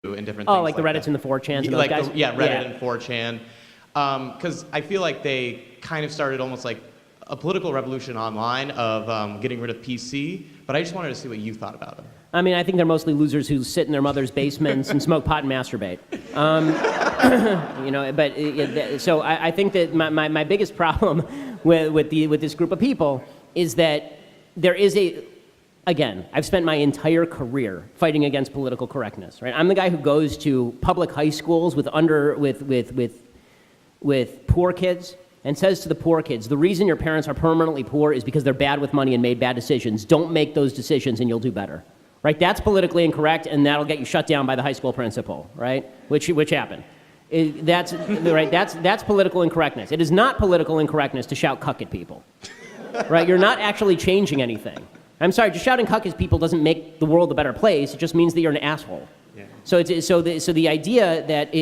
and different Oh, things like the Reddits that. and the 4chans and those Like guys? Reddit and 4chan. Because I feel like they kind of started almost like a political revolution online of getting rid of PC, but I just wanted to see what you thought about it. I mean, I think they're mostly losers who sit in their mother's basements and smoke pot and masturbate. You know, but so I think that my biggest problem with this group of people is that there is again, I've spent my entire career fighting against political correctness, right? I'm the guy who goes to public high schools with poor kids and says to the poor kids, the reason your parents are permanently poor is because they're bad with money and made bad decisions. Don't make those decisions and you'll do better. Right? That's politically incorrect, and that'll get you shut down by the high school principal, right? Which happened. That's right. That's political incorrectness. It is not political incorrectness to shout "cuck" at people, right? You're not actually changing anything. I'm sorry, just shouting "cuck" at people doesn't make the world a better place. It just means that you're an asshole. Yeah. So the idea that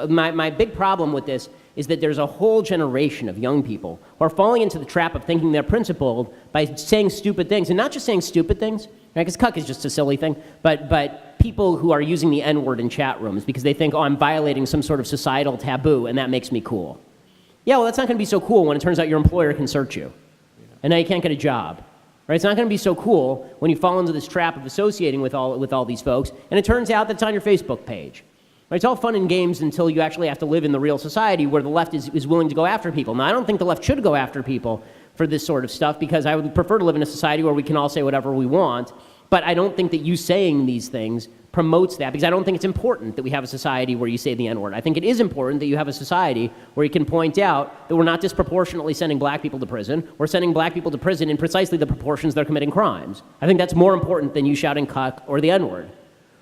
my big problem with this is that there's a whole generation of young people who are falling into the trap of thinking they're principled by saying stupid things, and not just saying stupid things, right? Because cuck is just a silly thing, but people who are using the N-word in chat rooms because they think, oh, I'm violating some sort of societal taboo, and that makes me cool. Yeah, well, that's not going to be so cool when it turns out your employer can search you, and now you can't get a job. Right? It's not going to be so cool when you fall into this trap of associating with all these folks, and it turns out that it's on your Facebook page. Right? It's all fun and games until you actually have to live in the real society where the left is willing to go after people. Now, I don't think the left should go after people for this sort of stuff because I would prefer to live in a society where we can all say whatever we want, but I don't think that you saying these things promotes that because I don't think it's important that we have a society where you say the N-word. I think it is important that you have a society where you can point out that we're not disproportionately sending black people to prison. We're sending black people to prison in precisely the proportions they're committing crimes. I think that's more important than you shouting cuck or the N-word.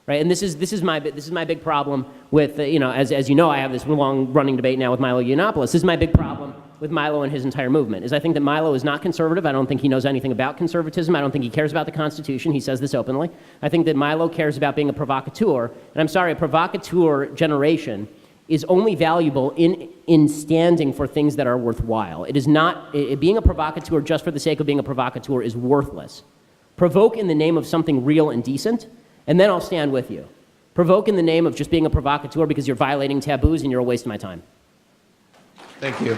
Right, and this is my big problem with as you know, I have this long running debate now with Milo Yiannopoulos. This is my big problem with Milo and his entire movement. Is I think that Milo is not conservative. I don't think he knows anything about conservatism. I don't think he cares about the Constitution. He says this openly. I think that Milo cares about being a provocateur. And I'm sorry, a provocateur generation is only valuable in standing for things that are worthwhile. It is not being a provocateur just for the sake of being a provocateur is worthless. Provoke in the name of something real and decent. And then I'll stand with you. Provoke in the name of just being a provocateur because you're violating taboos and you're a waste of my time. Thank you.